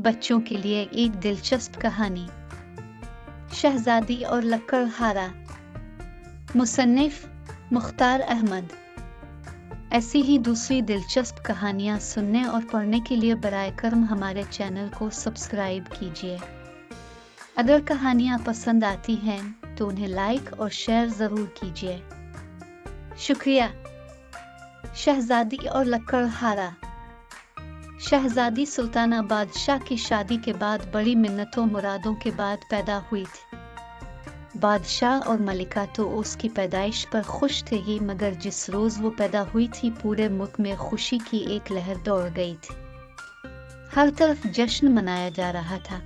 बच्चों के लिए एक दिलचस्प कहानी। शहजादी और लकड़हारा। मुसन्निफ मुख्तार अहमद। ऐसी ही दूसरी दिलचस्प कहानियाँ सुनने और पढ़ने के लिए बराए करम हमारे चैनल को सब्सक्राइब कीजिए। अगर कहानियाँ पसंद आती हैं तो उन्हें लाइक और शेयर ज़रूर कीजिए। शुक्रिया। शहजादी और लकड़हारा। शहजादी सुल्ताना बादशाह की शादी के बाद बड़ी मिन्नतों मुरादों के बाद पैदा हुई थी। बादशाह और मलिका तो उसकी पैदाइश पर खुश थे ही, मगर जिस रोज़ वो पैदा हुई थी पूरे मुल्क में खुशी की एक लहर दौड़ गई थी। हर तरफ जश्न मनाया जा रहा था।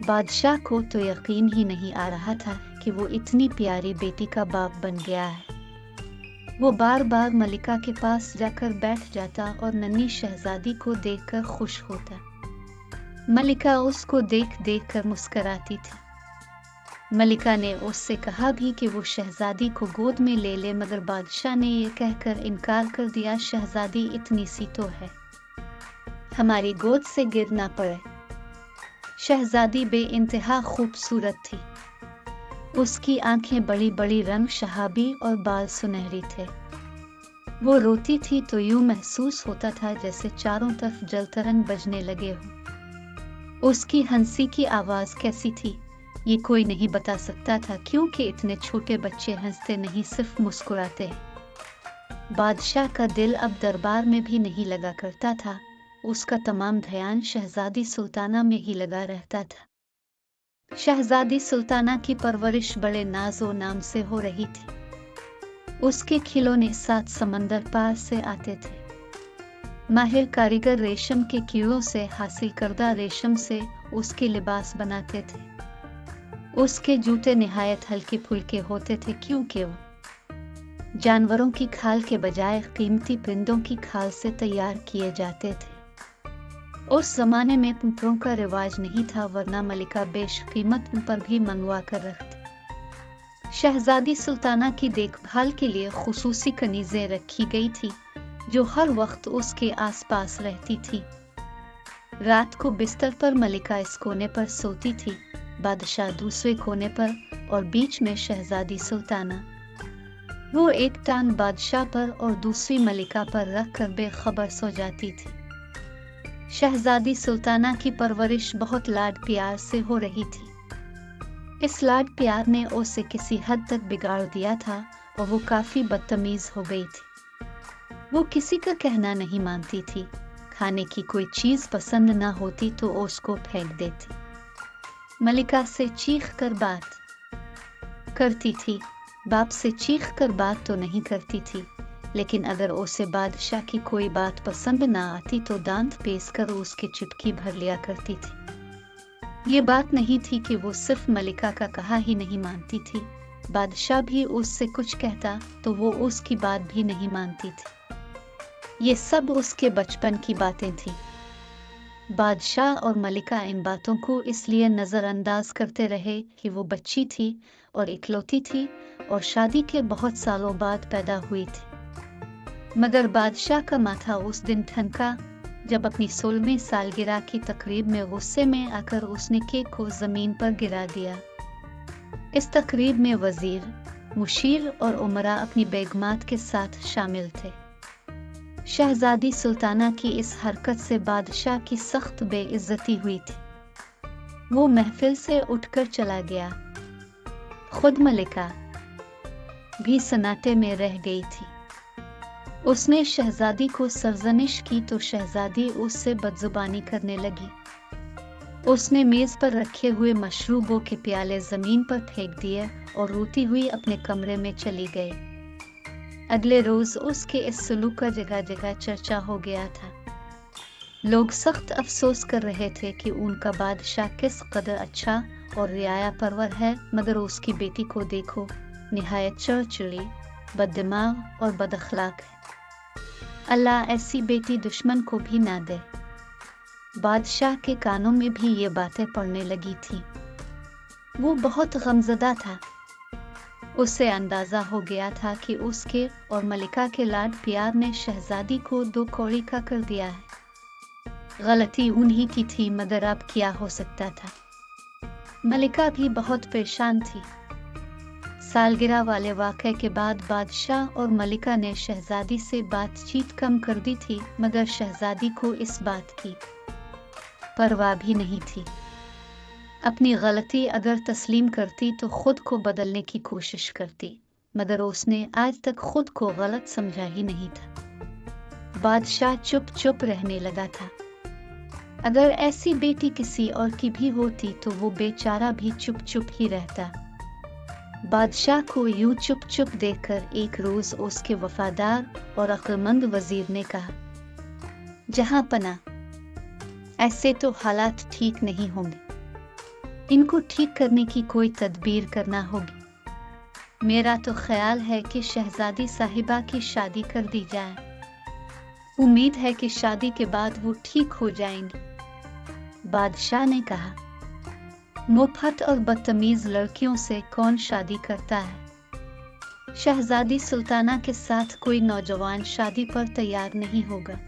बादशाह को तो यकीन ही नहीं आ रहा था कि वो इतनी प्यारी बेटी का बाप बन गया है। वो बार बार मलिका के पास जाकर बैठ जाता और नन्ही शहजादी को देखकर खुश होता। मलिका उसको देख देख कर मुस्कराती थी। मलिका ने उससे कहा भी कि वो शहजादी को गोद में ले ले, मगर बादशाह ने ये कहकर इनकार कर दिया, शहजादी इतनी सी तो है, हमारी गोद से गिर ना पड़े। शहजादी बेइंतहा खूबसूरत थी। उसकी आंखें बड़ी बड़ी, रंग शहाबी और बाल सुनहरी थे। वो रोती थी तो यूं महसूस होता था जैसे चारों तरफ जलतरंग बजने लगे हो। उसकी हंसी की आवाज़ कैसी थी ये कोई नहीं बता सकता था, क्योंकि इतने छोटे बच्चे हंसते नहीं, सिर्फ मुस्कुराते। बादशाह का दिल अब दरबार में भी नहीं लगा करता था। उसका तमाम ध्यान शहजादी सुल्ताना में ही लगा रहता था। शहजादी सुल्ताना की परवरिश बड़े नाज़ो नाम से हो रही थी। उसके खिलौने 7 समंदर पार से आते थे। माहिर कारीगर रेशम के कीड़ों से हासिल करदा रेशम से उसके लिबास बनाते थे। उसके जूते निहायत हल्के फुल्के होते थे, क्योंकि वो जानवरों की खाल के बजाय कीमती परिंदों की खाल से तैयार किए जाते थे। उस जमाने में पुतलों का रिवाज नहीं था, वरना मलिका बेशकीमत पर भी मंगवा कर रखती। शहजादी सुल्ताना की देखभाल के लिए खुसूसी कनीज़ें रखी गई थी, जो हर वक्त उसके आसपास रहती थी। रात को बिस्तर पर मलिका इस कोने पर सोती थी, बादशाह दूसरे कोने पर, और बीच में शहजादी सुल्ताना। वो एक टांग बादशाह पर और दूसरी मलिका पर रख कर बेखबर सो जाती थी। शहजादी सुल्ताना की परवरिश बहुत लाड प्यार से हो रही थी। इस लाड प्यार ने उसे किसी हद तक बिगाड़ दिया था और वो काफी बदतमीज हो गई थी। वो किसी का कहना नहीं मानती थी। खाने की कोई चीज पसंद ना होती तो उसको फेंक देती। मलिका से चीख कर बात करती थी। बाप से चीख कर बात तो नहीं करती थी, लेकिन अगर उसे बादशाह की कोई बात पसंद ना आती तो दांत पीस कर उसकी चुटकी भर लिया करती थी। ये बात नहीं थी कि वो सिर्फ मलिका का कहा ही नहीं मानती थी, बादशाह भी उससे कुछ कहता तो वो उसकी बात भी नहीं मानती थी। ये सब उसके बचपन की बातें थी। बादशाह और मलिका इन बातों को इसलिए नज़रअंदाज करते रहे कि वो बच्ची थी और इकलौती थी और शादी के बहुत सालों बाद पैदा हुई थी। मगर बादशाह का माथा उस दिन ठनका जब अपनी 16वीं सालगिरह की तकरीब में गुस्से में आकर उसने केक को जमीन पर गिरा दिया। इस तकरीब में वजीर, मुशीर और उमरा अपनी बेगमात के साथ शामिल थे। शहजादी सुल्ताना की इस हरकत से बादशाह की सख्त बेइज्जती हुई थी। वो महफिल से उठकर चला गया। खुद मलिका भी सन्नाटे में रह गई थी। उसने शहजादी को सरजनिश की तो शहजादी उससे बदजुबानी करने लगी। उसने मेज पर रखे हुए मशरूबों के प्याले जमीन पर फेंक दिए और रोती हुई अपने कमरे में चली गई। अगले रोज उसके इस सलूक का जगह जगह चर्चा हो गया था। लोग सख्त अफसोस कर रहे थे कि उनका बादशाह किस कदर अच्छा और रियाया परवर है, मगर उसकी बेटी को देखो, निहायत चिड़चिड़ी, बददिमाग और बदअखलाक है। अल्लाह ऐसी बेटी दुश्मन को भी ना दे। बादशाह के कानों में भी ये बातें पड़ने लगी थी। वो बहुत गमज़दा था। उसे अंदाजा हो गया था कि उसके और मलिका के लाड प्यार ने शहजादी को 2 कौड़ी का कर दिया है। गलती उन्हीं की थी, मगर अब क्या हो सकता था। मलिका भी बहुत परेशान थी। सालगिरह वाले वाक़े के बाद बादशाह और मलिका ने शहजादी से बातचीत कम कर दी थी, मगर शहजादी को इस बात की परवाह भी नहीं थी। अपनी गलती अगर तस्लीम करती तो खुद को बदलने की कोशिश करती, मगर उसने आज तक खुद को गलत समझा ही नहीं था। बादशाह चुप चुप रहने लगा था। अगर ऐसी बेटी किसी और की भी होती तो वो बेचारा भी चुप चुप ही रहता। बादशाह को यूं चुप चुप देखकर एक रोज उसके वफादार और अक्लमंद वजीर ने कहा, जहां पना, ऐसे तो हालात ठीक नहीं होंगे, इनको ठीक करने की कोई तदबीर करना होगी। मेरा तो ख्याल है कि शहजादी साहिबा की शादी कर दी जाए। उम्मीद है कि शादी के बाद वो ठीक हो जाएंगी। बादशाह ने कहा, मुफ्त और बदतमीज लड़कियों से कौन शादी करता है। शहजादी सुल्ताना के साथ कोई नौजवान शादी पर तैयार नहीं होगा।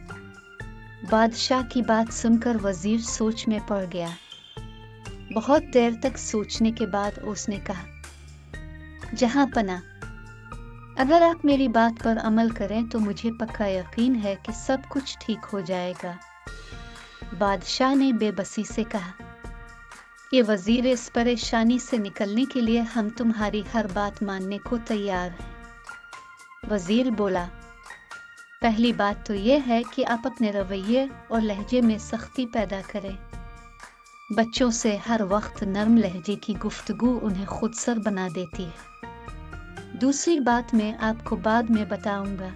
बादशाह की बात सुनकर वजीर सोच में पड़ गया। बहुत देर तक सोचने के बाद उसने कहा, जहां पना, अगर आप मेरी बात पर अमल करें तो मुझे पक्का यकीन है कि सब कुछ ठीक हो जाएगा। बादशाह ने बेबसी से कहा, ये वजीर, इस परेशानी से निकलने के लिए हम तुम्हारी हर बात मानने को तैयार हैं। वजीर बोला, पहली बात तो ये है कि आप अपने रवैये और लहजे में सख्ती पैदा करें। बच्चों से हर वक्त नरम लहजे की गुफ्तगू उन्हें खुदसर बना देती है। दूसरी बात मैं आपको बाद में बताऊंगा।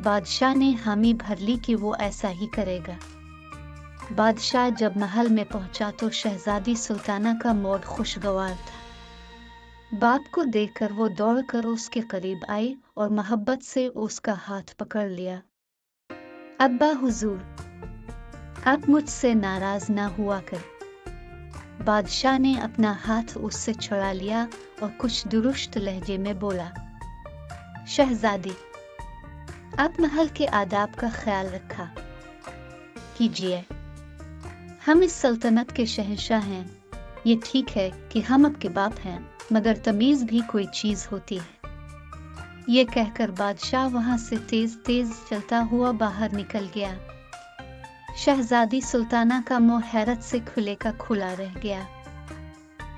बादशाह ने हामी भर ली कि वो ऐसा ही करेगा। बादशाह जब महल में पहुंचा तो शहजादी सुल्ताना का मूड खुशगवार था। बाप को देखकर वो दौड़कर उसके करीब आई और मोहब्बत से उसका हाथ पकड़ लिया। अब्बा हुजूर, आप मुझसे नाराज ना हुआ कर। बादशाह ने अपना हाथ उससे छुड़ा लिया और कुछ दुरुस्त लहजे में बोला, शहजादी, आप महल के आदाब का ख्याल रखा कीजिए। हम इस सल्तनत के शहंशाह हैं। ये ठीक है कि हम आपके बाप हैं, मगर तमीज भी कोई चीज होती है। ये कहकर बादशाह वहां से तेज तेज चलता हुआ बाहर निकल गया। शहजादी सुल्ताना का मुंह हैरत से खुले का खुला रह गया।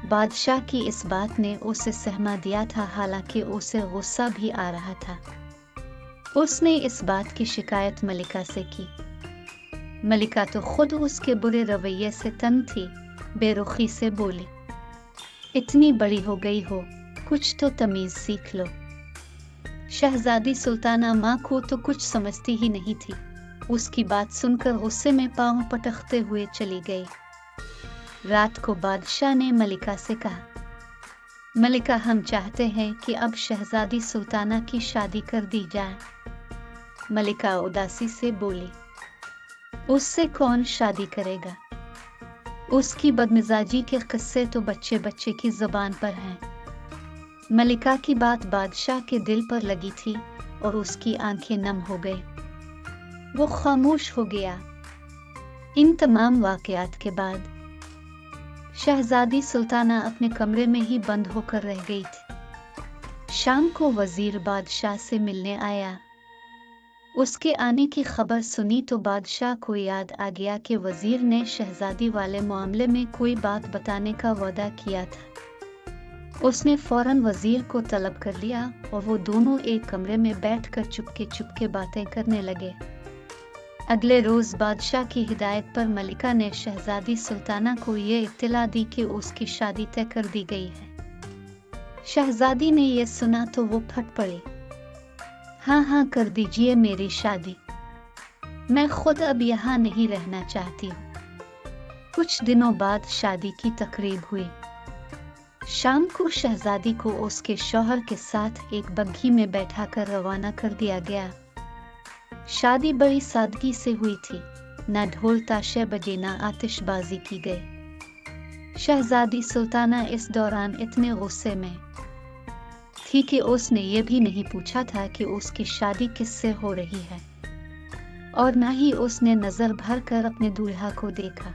बादशाह की इस बात ने उसे सहमा दिया था, हालांकि उसे गुस्सा भी आ रहा था। उसने इस बात की शिकायत मलिका से की। मलिका तो खुद उसके बुरे रवैये से तंग थी। बेरुखी से बोली, इतनी बड़ी हो गई हो, कुछ तो तमीज सीख लो। शहजादी सुल्ताना माँ को तो कुछ समझती ही नहीं थी। उसकी बात सुनकर गुस्से में पांव पटकते हुए चली गई। रात को बादशाह ने मलिका से कहा, मलिका, हम चाहते हैं कि अब शहजादी सुल्ताना की शादी कर दी जाए। मलिका उदासी से बोली, उससे कौन शादी करेगा? उसकी बदमिजाजी के किस्से तो बच्चे बच्चे की जुबान पर हैं। मलिका की बात बादशाह के दिल पर लगी थी और उसकी आंखें नम हो गई। वो खामोश हो गया। इन तमाम वाकयात के बाद शहजादी सुल्ताना अपने कमरे में ही बंद होकर रह गई थी। शाम को वजीर बादशाह से मिलने आया। उसके आने की खबर सुनी तो बादशाह को याद आ गया कि वजीर ने शहजादी वाले मामले में कोई बात बताने का वादा किया था। उसने फौरन वजीर को तलब कर लिया और वो दोनों एक कमरे में बैठकर चुपके चुपके बातें करने लगे। अगले रोज बादशाह की हिदायत पर मलिका ने शहजादी सुल्ताना को ये इत्तला दी कि उसकी शादी तय कर दी गई है। शहजादी ने यह सुना तो वो फट पड़ी। हाँ, कर दीजिए मेरी शादी। मैं खुद अब यहाँ नहीं रहना चाहती हूँ। कुछ दिनों बाद शादी की तकरीब हुई। शाम को शहजादी को उसके शौहर के साथ एक बग्घी में बैठाकर रवाना कर दिया गया। शादी बड़ी सादगी से हुई थी। न ढोल ताशे बजे, न आतिशबाजी की गई। शहजादी सुल्ताना इस दौरान इतने गुस्से में थी कि उसने ये भी नहीं पूछा था कि उसकी शादी किससे हो रही है। और न ही उसने नजर भर कर अपने दूल्हा को देखा।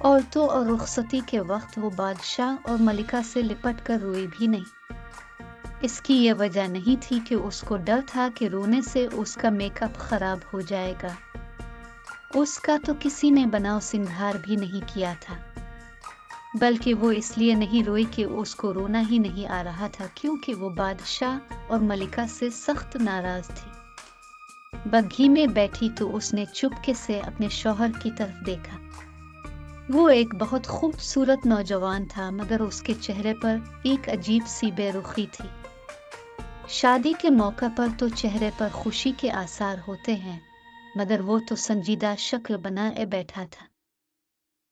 औरतों और रुखसती के वक्त वो बादशाह और मलिका से लिपट कर रोई भी नहीं। इसकी ये वजह नहीं थी कि उसको डर था कि रोने से उसका मेकअप खराब हो जाएगा। उसका तो किसी ने बनाव सिंगार भी नहीं किया था, बल्कि वो इसलिए नहीं रोई कि उसको रोना ही नहीं आ रहा था, क्योंकि वो बादशाह और मलिका से सख्त नाराज थी। बग्घी में बैठी तो उसने चुपके से अपने शौहर की तरफ देखा। वो एक बहुत खूबसूरत नौजवान था, मगर उसके चेहरे पर एक अजीब सी बेरुखी थी। शादी के मौका पर तो चेहरे पर खुशी के आसार होते हैं, मगर वो तो संजीदा शक्ल बनाए बैठा था।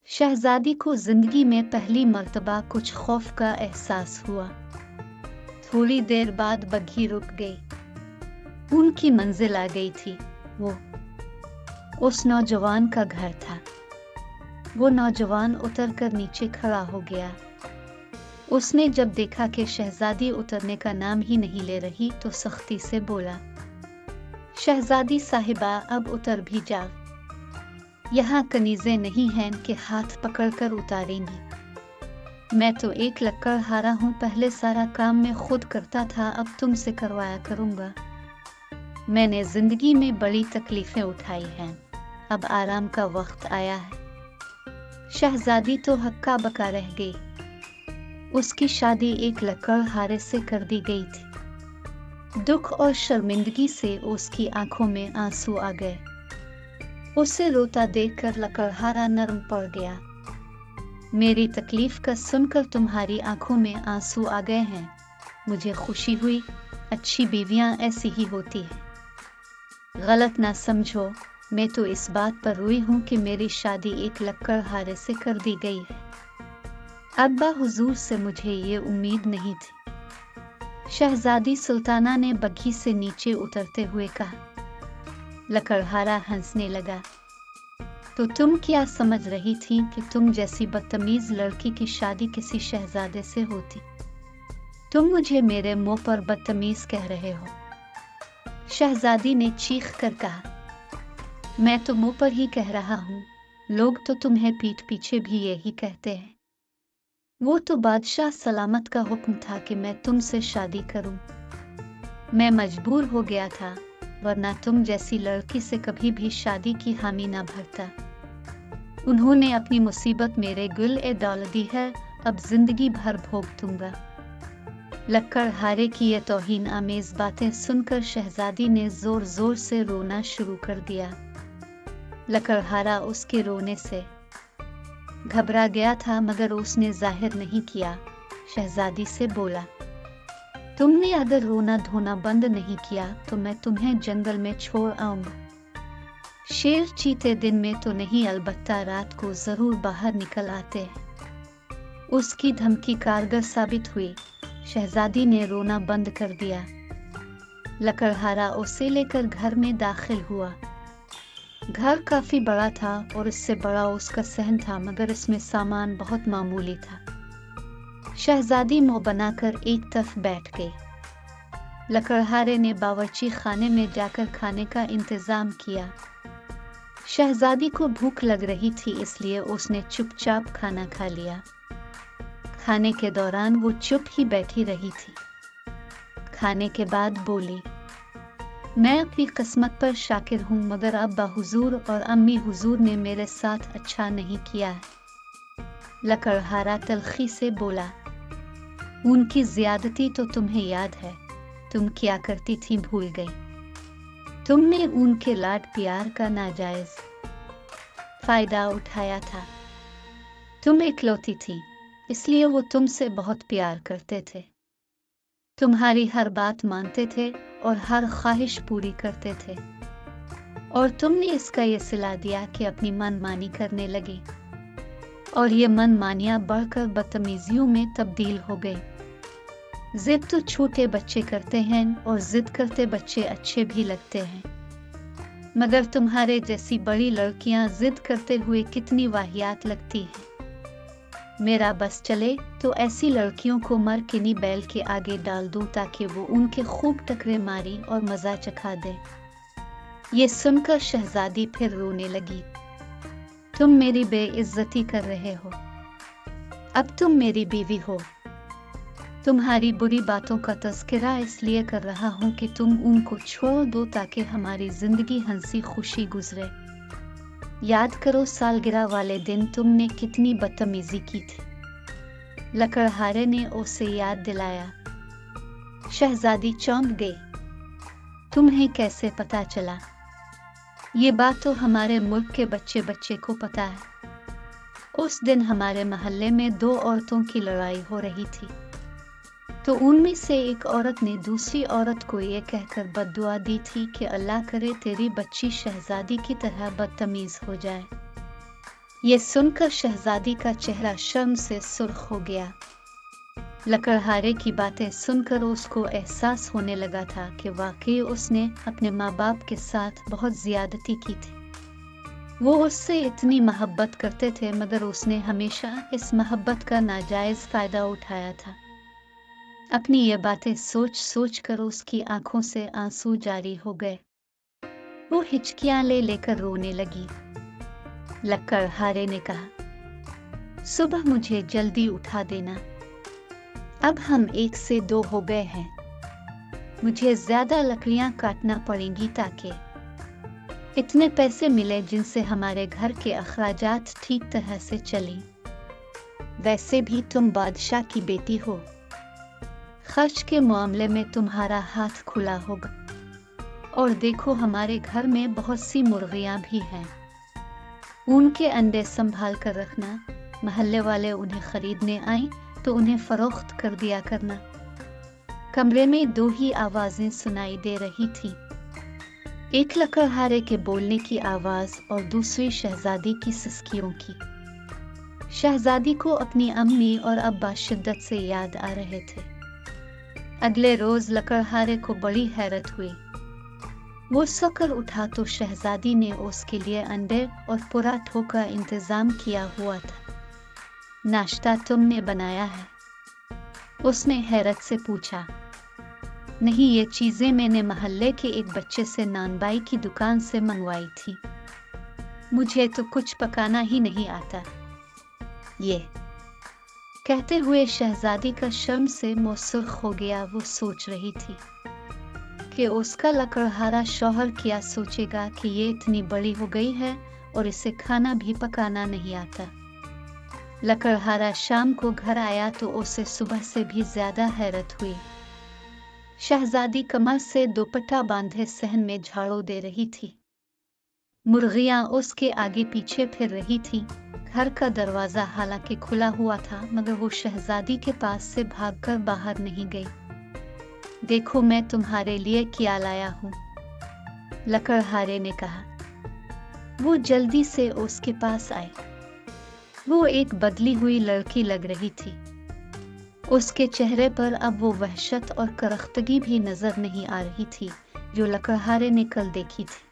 शहजादी को जिंदगी में पहली मर्तबा कुछ खौफ का एहसास हुआ। थोड़ी देर बाद बग्घी रुक गई। उनकी मंजिल आ गई थी। वो उस नौजवान का घर था। वो नौजवान उतरकर नीचे खड़ा हो गया। उसने जब देखा कि शहजादी उतरने का नाम ही नहीं ले रही तो सख्ती से बोला, शहजादी साहिबा, अब उतर भी जाओ। यहाँ कनीज़ें नहीं हैं कि हाथ पकड़कर उतारेंगी। मैं तो एक लकड़हारा हूँ, पहले सारा काम मैं खुद करता था, अब तुमसे करवाया करूँगा। मैंने जिंदगी में बड़ी तकलीफें उठाई हैं, अब आराम का वक्त आया है। शहजादी तो हक्का बका रह गई। उसकी शादी एक लकड़हारे से कर दी गई थी। दुख और शर्मिंदगी से उसकी आंखों में आंसू आ गए। उसे रोता देखकर लकड़हारा नरम पड़ गया। मेरी तकलीफ का सुनकर तुम्हारी आंखों में आंसू आ गए हैं, मुझे खुशी हुई। अच्छी बीवियां ऐसी ही होती हैं। गलत ना समझो, मैं तो इस बात पर रोई हूँ कि मेरी शादी एक लकड़हारे से कर दी गई है। अब्बा हुजूर से मुझे ये उम्मीद नहीं थी। शहजादी सुल्ताना ने बग्घी से नीचे उतरते हुए कहा। लकड़हारा हंसने लगा। तो तुम क्या समझ रही थी कि तुम जैसी बदतमीज लड़की की शादी किसी शहजादे से होती? तुम मुझे मेरे मुंह पर बदतमीज कह रहे हो? शहजादी ने चीख कर कहा। मैं तो मुंह पर ही कह रहा हूँ, लोग तो तुम्हें पीठ पीछे भी यही कहते हैं। वो तो बादशाह सलामत का हुक्म था कि मैं तुमसे शादी करूं। मैं मजबूर हो गया था, वरना तुम जैसी लड़की से कभी भी शादी की हामी ना भरता। उन्होंने अपनी मुसीबत मेरे गुल ए डाल दी है, अब जिंदगी भर भोग दूंगा। लकड़हारे की ये तौहीन आमेज बातें सुनकर शहजादी ने जोर जोर से रोना शुरू कर दिया। लकड़हारा उसके रोने से घबरा गया था, मगर उसने जाहिर नहीं किया। शहजादी से बोला, तुमने अगर रोना धोना बंद नहीं किया तो मैं तुम्हें जंगल में छोड़ आऊंगा। शेर चीते दिन में तो नहीं, अलबत्ता रात को जरूर बाहर निकल आते हैं। उसकी धमकी कारगर साबित हुई। शहजादी ने रोना बंद कर दिया। लकड़हारा उसे लेकर घर में दाखिल हुआ। घर काफी बड़ा था और इससे बड़ा उसका सहन था, मगर इसमें सामान बहुत मामूली था। शहजादी मुंह बनाकर एक तरफ बैठ गई। लकड़हारे ने बावर्ची खाने में जाकर खाने का इंतजाम किया। शहजादी को भूख लग रही थी, इसलिए उसने चुपचाप खाना खा लिया। खाने के दौरान वो चुप ही बैठी रही थी। खाने के बाद बोली, मैं अपनी किस्मत पर शाकिर हूँ, मगर अब्बा हुजूर और अम्मी हुजूर ने मेरे साथ अच्छा नहीं किया है। लकड़हारा तलखी से बोला, उनकी ज्यादती तो तुम्हें याद है। तुम क्या करती थी भूल गई? तुमने उनके लाड प्यार का नाजायज फायदा उठाया था। तुम इकलौती थी, इसलिए वो तुमसे बहुत प्यार करते थे। तुम्हारी हर बात मानते थे और हर ख्वाहिश पूरी करते थे, और तुमने इसका ये सिला दिया कि अपनी मनमानी करने लगी, और ये मनमानियां बढ़कर बदतमीजियों में तब्दील हो गई। जिद तो छोटे बच्चे करते हैं और जिद करते बच्चे अच्छे भी लगते हैं, मगर तुम्हारे जैसी बड़ी लड़कियां जिद करते हुए कितनी वाहियात लगती हैं। मेरा बस चले तो ऐसी लड़कियों को मर किनी बैल के आगे डाल दूं, ताकि वो उनके खूब टकरे मारी और मजा चखा दे। ये सुनकर शहजादी फिर रोने लगी। तुम मेरी बेइज्जती कर रहे हो। अब तुम मेरी बीवी हो। तुम्हारी बुरी बातों का तज़किरा इसलिए कर रहा हूँ कि तुम उनको छोड़ दो ताकि हमारी जिंदगी हंसी खुशी गुजरे। याद करो सालगिरह वाले दिन तुमने कितनी बदतमीजी की थी। लकड़हारे ने उसे याद दिलाया। शहजादी चौंक गई। तुम्हें कैसे पता चला? ये बात तो हमारे मुल्क के बच्चे बच्चे को पता है। उस दिन हमारे मोहल्ले में 2 औरतों की लड़ाई हो रही थी, तो उनमें से एक औरत ने दूसरी औरत को ये कहकर बद्दुआ दी थी कि अल्लाह करे तेरी बच्ची शहजादी की तरह बदतमीज हो जाए। ये सुनकर शहजादी का चेहरा शर्म से सुर्ख हो गया। लकड़हारे की बातें सुनकर उसको एहसास होने लगा था कि वाकई उसने अपने माँ बाप के साथ बहुत ज्यादती की थी। वो उससे इतनी मोहब्बत करते थे, मगर उसने हमेशा इस मोहब्बत का नाजायज फायदा उठाया था। अपनी ये बातें सोच सोच कर उसकी आंखों से आंसू जारी हो गए। वो हिचकियां लेकर रोने लगी। लकड़हारे ने कहा, सुबह मुझे जल्दी उठा देना। अब हम 1 से 2 हो गए हैं। मुझे ज्यादा लकड़ियां काटना पड़ेंगी ताकि इतने पैसे मिले जिनसे हमारे घर के अखराजात ठीक तरह से चलें। वैसे भी तुम बादशाह की बेटी हो, खर्च के मामले में तुम्हारा हाथ खुला होगा। और देखो हमारे घर में बहुत सी मुर्गियां भी हैं, उनके अंडे संभाल कर रखना। मोहल्ले वाले उन्हें खरीदने आए तो उन्हें फरोख्त कर दिया करना। कमरे में 2 ही आवाजें सुनाई दे रही थी, एक लकड़हारे के बोलने की आवाज और दूसरी शहजादी की सिसकियों की। शहजादी को अपनी अम्मी और अब्बा शिद्दत से याद आ रहे थे। अगले रोज लकड़हारे को बड़ी हैरत हुई। वो सोकर उठा तो शहजादी ने उसके लिए अंडे और पराठों का इंतजाम किया हुआ था। नाश्ता तुमने बनाया है? उसने हैरत से पूछा। नहीं, ये चीजें मैंने मोहल्ले के एक बच्चे से नानबाई की दुकान से मंगवाई थी। मुझे तो कुछ पकाना ही नहीं आता। ये कहते हुए शहजादी का शर्म से मुंह सुर्ख हो गया। वो सोच रही थी कि उसका लकड़हारा शौहर क्या सोचेगा कि ये इतनी बड़ी हो गई है और इसे खाना भी पकाना नहीं आता। लकड़हारा शाम को घर आया तो उसे सुबह से भी ज्यादा हैरत हुई। शहजादी कमर से दुपट्टा बांधे सहन में झाड़ू दे रही थी। मुर्गियां उसके आगे पीछे फिर रही थी। घर का दरवाजा हालांकि खुला हुआ था, मगर वो शहजादी के पास से भागकर बाहर नहीं गई। देखो मैं तुम्हारे लिए क्या लाया हूँ, लकड़हारे ने कहा। वो जल्दी से उसके पास आए। वो एक बदली हुई लड़की लग रही थी। उसके चेहरे पर अब वो वहशत और करख्तगी भी नजर नहीं आ रही थी जो लकड़हारे ने कल देखी थी।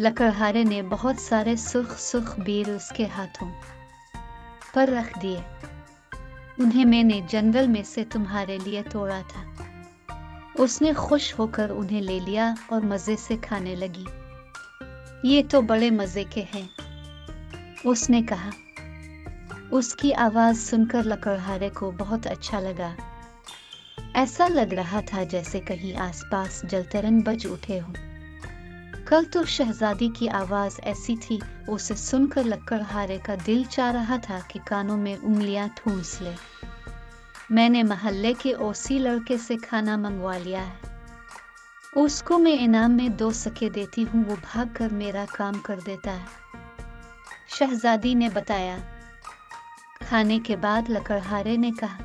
लकड़हारे ने बहुत सारे सुर्ख सुर्ख बेर उसके हाथों पर रख दिए। उन्हें मैंने जंगल में से तुम्हारे लिए तोड़ा था। उसने खुश होकर उन्हें ले लिया और मजे से खाने लगी। ये तो बड़े मजे के हैं, उसने कहा। उसकी आवाज सुनकर लकड़हारे को बहुत अच्छा लगा। ऐसा लग रहा था जैसे कहीं आसपास जलतरंग बज उठे हों। कल तो शहजादी की आवाज ऐसी थी, उसे सुनकर लकड़हारे का दिल चाह रहा था कि कानों में उंगलियां ठूंस ले। मैंने मोहल्ले के ओसी लड़के से खाना मंगवा लिया है। उसको मैं इनाम में 2 सके देती हूँ, वो भागकर मेरा काम कर देता है, शहजादी ने बताया। खाने के बाद लकड़हारे ने कहा,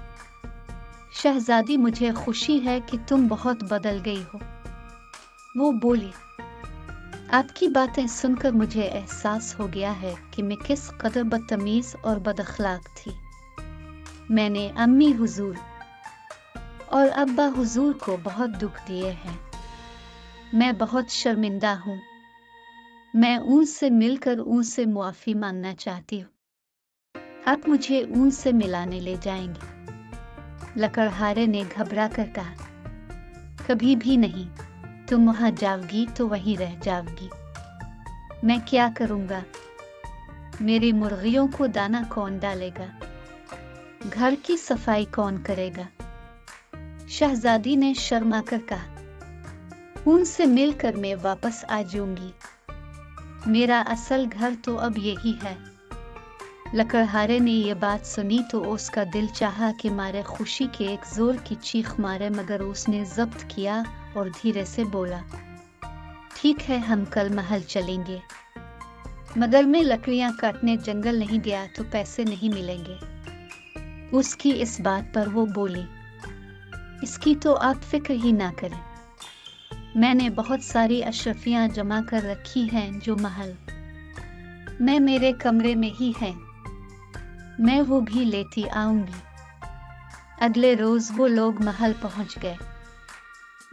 शहजादी मुझे खुशी है कि तुम बहुत बदल गई हो। वो बोली, आपकी बातें सुनकर मुझे एहसास हो गया है कि मैं किस कदर बदतमीज और बदअखलाक थी। मैंने अम्मी हुजूर और अब्बा हुजूर को बहुत दुख दिए हैं। मैं बहुत शर्मिंदा हूँ। मैं उनसे मिलकर उनसे मुआफी मांगना चाहती हूँ। आप मुझे उनसे मिलाने ले जाएंगे? लकड़हारे ने घबरा कर कहा, कभी भी नहीं। तुम वहां जाओगी तो वहीं रह जाओगी। मैं क्या करूंगा? मेरी मुर्गियों को दाना कौन डालेगा? घर की सफाई कौन करेगा? शहजादी ने शर्मा कर कहा, उनसे मिलकर मैं वापस आ जाऊंगी। मेरा असल घर तो अब यही है। लकड़हारे ने यह बात सुनी तो उसका दिल चाहा कि मारे खुशी के एक जोर की चीख मारे, मगर उसने जब्त किया और धीरे से बोला, ठीक है, हम कल महल चलेंगे, मगर मैं लकड़ियां काटने जंगल नहीं गया तो पैसे नहीं मिलेंगे। उसकी इस बात पर वो बोली, इसकी तो आप फिक्र ही ना करें, मैंने बहुत सारी अशरफियां जमा कर रखी हैं जो महल में मेरे कमरे में ही हैं, मैं वो भी लेती आऊंगी। अगले रोज वो लोग महल पहुंच गए।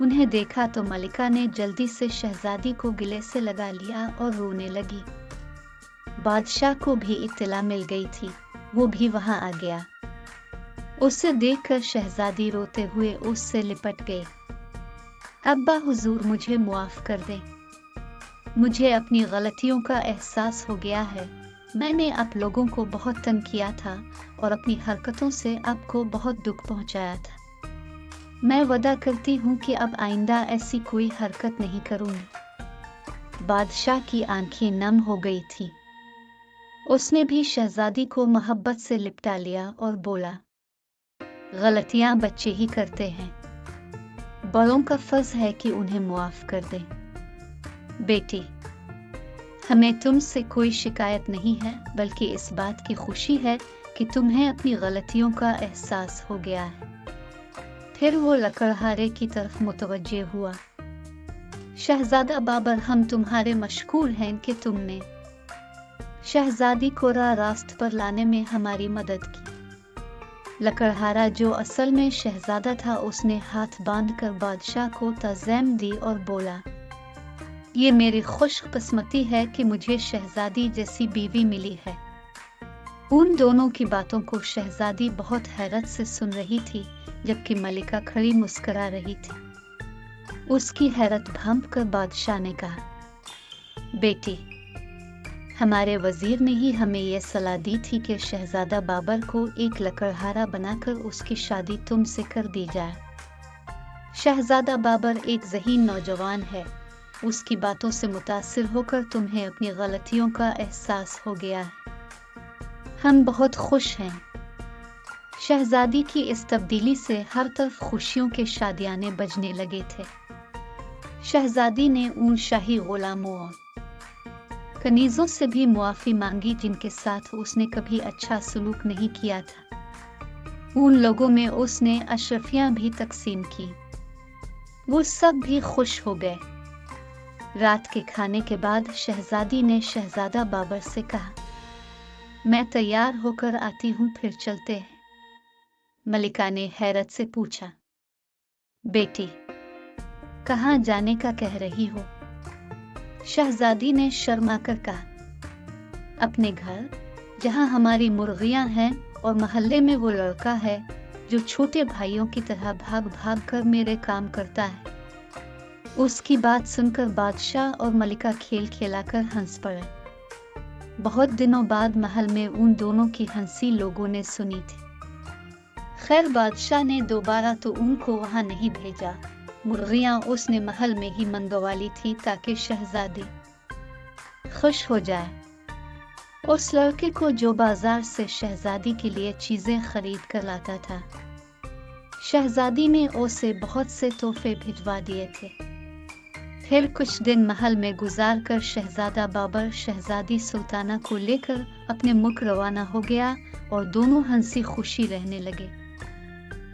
उन्हें देखा तो मलिका ने जल्दी से शहजादी को गले से लगा लिया और रोने लगी। बादशाह को भी इत्तला मिल गई थी, वो भी वहां आ गया। उसे देखकर शहजादी रोते हुए उससे लिपट गई। अब्बा हुजूर, मुझे मुआफ कर दे, मुझे अपनी गलतियों का एहसास हो गया है। मैंने आप लोगों को बहुत तंग किया था और अपनी हरकतों से आपको बहुत दुख पहुंचाया था। मैं वादा करती हूँ कि अब आइंदा ऐसी कोई हरकत नहीं करूँगी। बादशाह की आंखें नम हो गई थी। उसने भी शहजादी को मोहब्बत से लिपटा लिया और बोला, गलतियां बच्चे ही करते हैं, बड़ों का फर्ज है कि उन्हें मुआफ कर दें। बेटी, हमें तुमसे कोई शिकायत नहीं है, बल्कि इस बात की खुशी है कि तुम्हें अपनी गलतियों का एहसास हो गया है। फिर वो लकड़हारे की तरफ मुतवज्जे हुआ। शहजादा बाबर, हम तुम्हारे मशकूर हैं कि तुमने शहजादी को रास्त पर लाने में हमारी मदद की। लकड़हारा, जो असल में शहजादा था, उसने हाथ बांधकर बादशाह को ताज़ीम दी और बोला, ये मेरी खुशकिस्मती है कि मुझे शहजादी जैसी बीवी मिली है। उन दोनों की बातों को शहजादी बहुत हैरत से सुन रही थी, जबकि मलिका खड़ी मुस्कुरा रही थी। उसकी हैरत भांप कर बादशाह ने कहा, बेटी, हमारे वजीर ने ही हमें यह सलाह दी थी कि शहजादा बाबर को एक लकड़हारा बनाकर उसकी शादी तुमसे कर दी जाए। शहजादा बाबर एक ज़हीन नौजवान है, उसकी बातों से मुतासिर होकर तुम्हें अपनी गलतियों का एहसास हो गया है। हम बहुत खुश हैं। शहजादी की इस तब्दीली से हर तरफ खुशियों के शादियाने बजने लगे थे। शहजादी ने उन शाही गुलामों और कनीज़ों से भी मुआफ़ी मांगी जिनके साथ उसने कभी अच्छा सलूक नहीं किया था। उन लोगों में उसने अशरफियां भी तकसीम की। वो सब भी खुश हो गए। रात के खाने के बाद शहजादी ने शहजादा बाबर से कहा, मैं तैयार होकर आती हूँ, फिर चलते हैं। मलिका ने हैरत से पूछा, बेटी, कहाँ जाने का कह रही हो? शहजादी ने शर्मा कर कहा, अपने घर, जहाँ हमारी मुर्गियां हैं और मोहल्ले में वो लड़का है जो छोटे भाइयों की तरह भाग भाग कर मेरे काम करता है। उसकी बात सुनकर बादशाह और मलिका खेल खेलाकर हंस पड़े। बहुत दिनों बाद महल में उन दोनों की हंसी लोगों ने सुनी थी। खैर, बादशाह ने दोबारा तो उनको वहां नहीं भेजा। मुर्गियां उसने महल में ही मंगवा ली थी ताकि शहजादी खुश हो जाए। उस लड़के को जो बाजार से शहजादी के लिए चीजें खरीद कर लाता था, शहजादी ने उसे बहुत से तोहफे भिजवा दिए थे। फिर कुछ दिन महल में गुजार कर शहजादा बाबर शहजादी सुल्ताना को लेकर अपने मुल्क रवाना हो गया और दोनों हंसी खुशी रहने लगे।